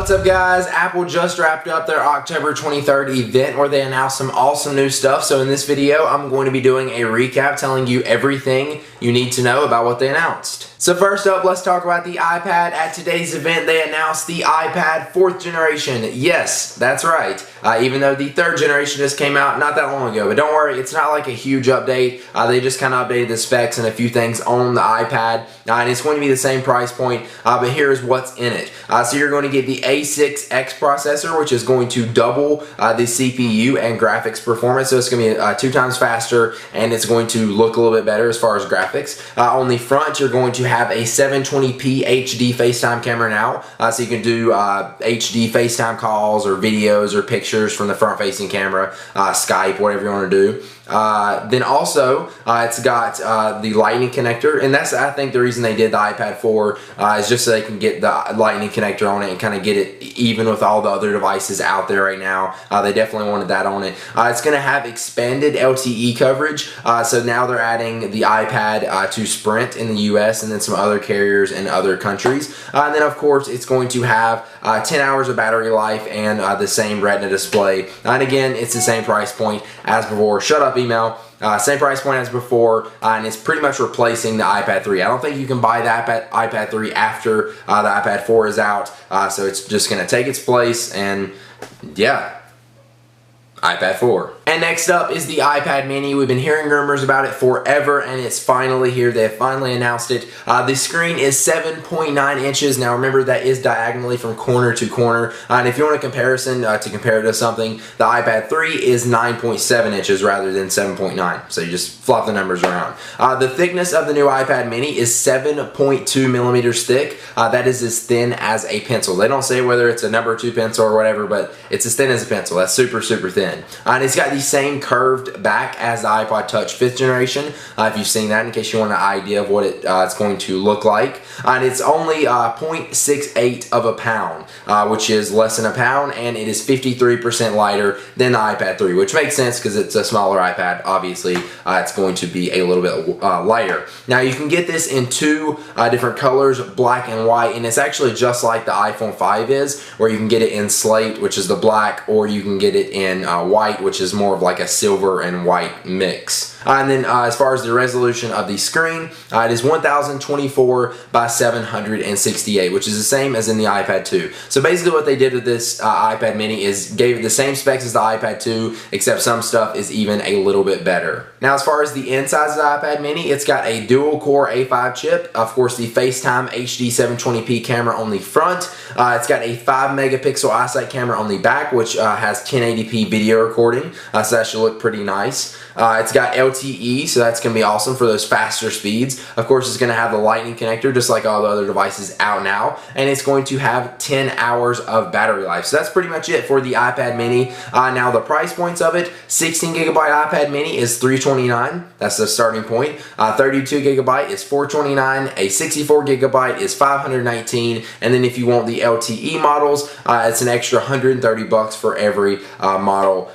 What's up, guys? Apple just wrapped up their October 23rd event where they announced some awesome new stuff. So in this video, I'm going to be doing a recap telling you everything you need to know about what they announced. So first up, let's talk about the iPad. At today's event, they announced the iPad 4th generation. Yes, that's right. Even though the 3rd generation just came out not that long ago. But don't worry, it's not like a huge update. They just kind of updated the specs and a few things on the iPad. And it's going to be the same price point, but here's what's in it. So you're going to get the A6X processor, which is going to double the CPU and graphics performance. So it's going to be 2 times faster, and it's going to look a little bit better as far as graphics. On the front, you're going to have a 720p HD FaceTime camera now, so you can do HD FaceTime calls or videos or pictures from the front-facing camera, Skype, whatever you want to do. Then also, it's got the lightning connector, and that's, I think, the reason they did the iPad 4 is just so they can get the lightning connector on it and kind of get it even with all the other devices out there right now. They definitely wanted that on it. It's going to have expanded LTE coverage, so now they're adding the iPad to Sprint in the US and then some other carriers in other countries. And then, of course, it's going to have 10 hours of battery life and the same Retina display. And again, it's the same price point as before. Shut up, email. Same price point as before, and it's pretty much replacing the iPad 3. I don't think you can buy the iPad 3 after the iPad 4 is out, so it's just going to take its place, and yeah, iPad 4. And next up is the iPad mini. We've been hearing rumors about it forever, and it's finally here. They have finally announced it. The screen is 7.9 inches. Now remember, that is diagonally from corner to corner. And if you want a comparison to compare it to something, the iPad 3 is 9.7 inches rather than 7.9. So you just flop the numbers around. The thickness of the new iPad mini is 7.2 millimeters thick. That is as thin as a pencil. They don't say whether it's a number 2 pencil or whatever, but it's as thin as a pencil. That's super, super thin. And it's got the same curved back as the iPod Touch 5th generation, if you've seen that, in case you want an idea of what it's going to look like. And it's only 0.68 of a pound, which is less than a pound, and it is 53% lighter than the iPad 3, which makes sense because it's a smaller iPad. Obviously, it's going to be a little bit lighter. Now, you can get this in 2 different colors, black and white, and it's actually just like the iPhone 5 is, where you can get it in slate, which is the black, or you can get it in white, which is more of like a silver and white mix. And then as far as the resolution of the screen, it is 1024 by 768, which is the same as in the iPad 2. So basically what they did with this iPad mini is gave it the same specs as the iPad 2, except some stuff is even a little bit better. Now, as far as the inside of the iPad mini, it's got a dual-core A5 chip, of course the FaceTime HD 720p camera on the front. It's got a 5-megapixel eyesight camera on the back, which has 1080p video recording, so that should look pretty nice. It's got LTE, so that's going to be awesome for those faster speeds. Of course, it's going to have the lightning connector, just like all the other devices out now, and it's going to have 10 hours of battery life. So that's pretty much it for the iPad mini. Now, the price points of it: 16GB iPad mini is $329. That's the starting point. 32GB is $429. A 64GB is $519. And then if you want the LTE models, it's an extra $130 for every model.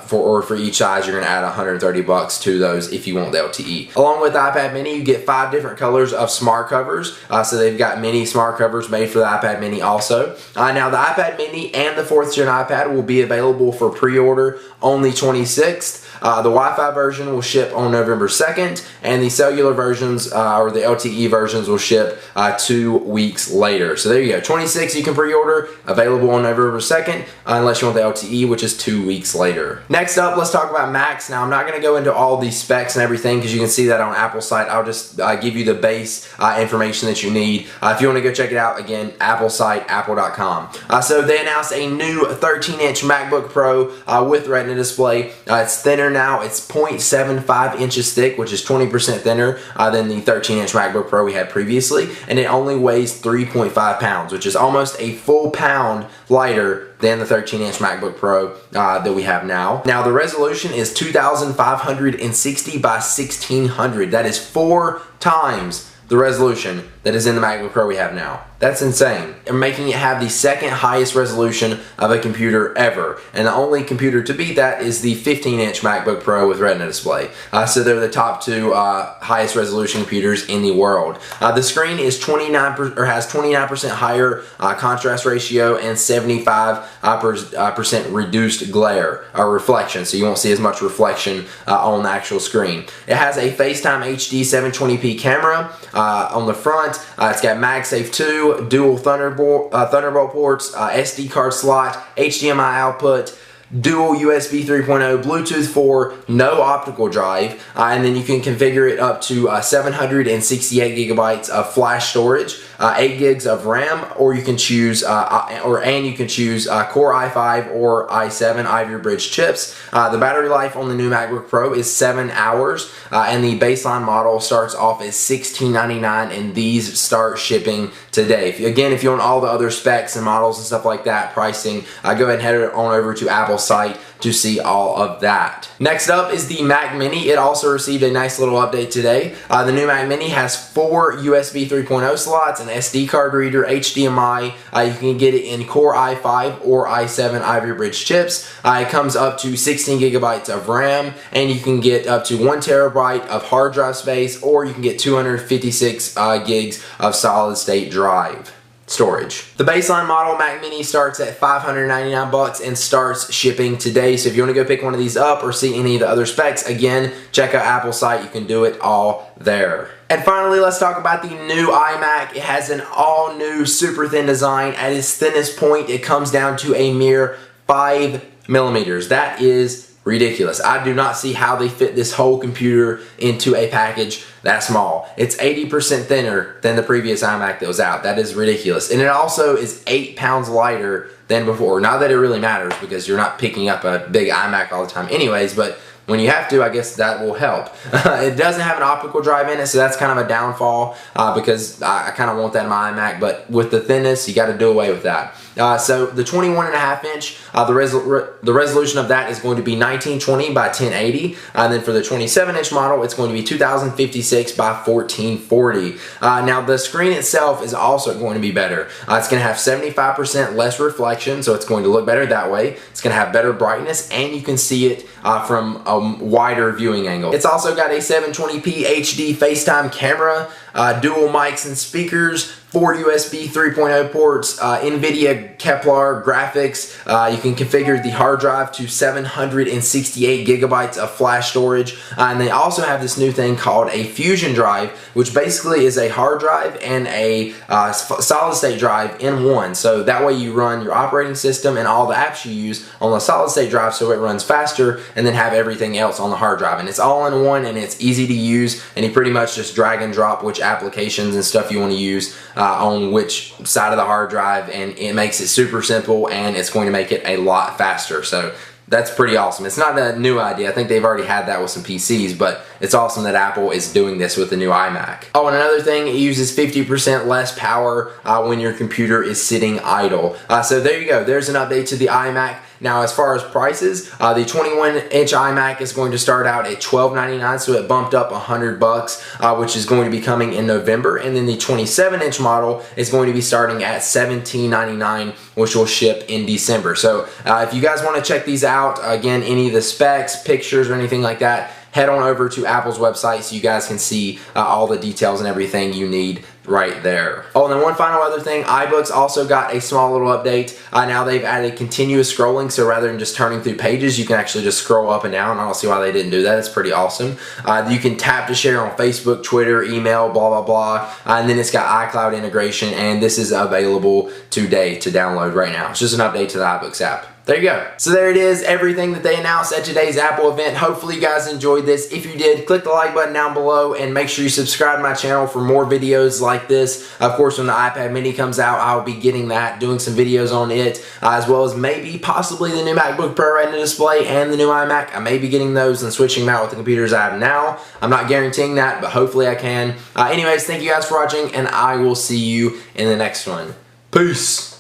For each size, you're going to add $130 to those if you want the LTE. Along with the iPad mini, you get 5 different colors of smart covers. So they've got mini smart covers made for the iPad mini also. Now the iPad mini and the 4th gen iPad will be available for pre-order on the 26th. The Wi-Fi version will ship on November 2nd, and the cellular versions or the LTE versions will ship 2 weeks later. So there you go. 26 you can pre-order, available on November 2nd, unless you want the LTE, which is 2 weeks later. Next up, let's talk about Macs. Now, I'm not going to go into all the specs and everything because you can see that on Apple's site. I'll just give you the base information that you need. If you want to go check it out, again, Apple's site, apple.com. So they announced a new 13-inch MacBook Pro with Retina display. It's thinner now. It's 0.75 inches thick, which is 20% thinner than the 13-inch MacBook Pro we had previously, and it only weighs 3.5 pounds, which is almost a full pound lighter than the 13-inch MacBook Pro that we have now. Now, the resolution is 2560 by 1600. That is 4 times the resolution that is in the MacBook Pro we have now. That's insane. And making it have the second highest resolution of a computer ever. And the only computer to beat that is the 15-inch MacBook Pro with Retina display. So they're the top two highest resolution computers in the world. The screen is has 29% higher contrast ratio and 75% reduced glare or reflection. So you won't see as much reflection on the actual screen. It has a FaceTime HD 720p camera on the front. It's got MagSafe 2. Dual Thunderbolt ports, SD card slot, HDMI output, dual USB 3.0, Bluetooth 4, no optical drive, and then you can configure it up to 768 gigabytes of flash storage, 8 gigs of RAM, or you can choose Core i5 or i7 Ivy Bridge chips. The battery life on the new MacBook Pro is 7 hours, and the baseline model starts off as $16.99, and these start shipping today. If you want all the other specs and models and stuff like that, pricing, go ahead and head on over to Apple's site to see all of that. Next up is the Mac Mini. It also received a nice little update today. The new Mac Mini has 4 USB 3.0 slots, an SD card reader, HDMI. You can get it in Core i5 or i7 Ivy Bridge chips. It comes up to 16 gigabytes of RAM, and you can get up to 1 terabyte of hard drive space, or you can get 256 gigs of solid state drive storage. The baseline model Mac Mini starts at $599 and starts shipping today. So if you want to go pick one of these up or see any of the other specs, again, check out Apple's site. You can do it all there. And finally, let's talk about the new iMac. It has an all new super thin design. At its thinnest point, it comes down to a mere 5 millimeters. That is ridiculous. I do not see how they fit this whole computer into a package that small. It's 80% thinner than the previous iMac that was out. That is ridiculous. And it also is 8 pounds lighter than before. Not that it really matters, because you're not picking up a big iMac all the time anyways, but when you have to, I guess that will help. It doesn't have an optical drive in it, so that's kind of a downfall because I kind of want that in my iMac, but with the thinness, you got to do away with that. So the 21.5 inch, the resolution of that is going to be 1920 by 1080, and then for the 27 inch model, it's going to be 2056 by 1440. Now the screen itself is also going to be better. It's going to have 75% less reflection, so it's going to look better that way. It's going to have better brightness, and you can see it from a wider viewing angle. It's also got a 720p HD FaceTime camera, dual mics and speakers, 4 USB 3.0 ports, NVIDIA Kepler graphics. You can configure the hard drive to 768 gigabytes of flash storage. And they also have this new thing called a Fusion drive, which basically is a hard drive and a solid state drive in one. So that way you run your operating system and all the apps you use on the solid state drive, so it runs faster, and then have everything else on the hard drive. And it's all in one, and it's easy to use, and you pretty much just drag and drop which applications and stuff you want to use on which side of the hard drive, and it makes it super simple, and it's going to make it a lot faster. So that's pretty awesome. It's not a new idea. I think they've already had that with some PCs, but it's awesome that Apple is doing this with the new iMac. Oh, and another thing, it uses 50% less power when your computer is sitting idle. So there you go. There's an update to the iMac. Now, as far as prices, the 21-inch iMac is going to start out at $12.99, so it bumped up $100, which is going to be coming in November. And then the 27-inch model is going to be starting at $17.99, which will ship in December. So if you guys want to check these out, again, any of the specs, pictures, or anything like that, head on over to Apple's website so you guys can see all the details and everything you need right there. Oh, and then one final other thing, iBooks also got a small little update. Now they've added continuous scrolling, so rather than just turning through pages, you can actually just scroll up and down. I don't see why they didn't do that. It's pretty awesome. You can tap to share on Facebook, Twitter, email, blah, blah, blah. And then it's got iCloud integration, and this is available today to download right now. It's just an update to the iBooks app. There you go. So there it is, everything that they announced at today's Apple event. Hopefully you guys enjoyed this. If you did, click the like button down below and make sure you subscribe to my channel for more videos like this. Of course, when the iPad mini comes out, I'll be getting that, doing some videos on it, as well as maybe possibly the new MacBook Pro Retina display and the new iMac. I may be getting those and switching them out with the computers I have now. I'm not guaranteeing that, but hopefully I can. Anyways, thank you guys for watching, and I will see you in the next one. Peace.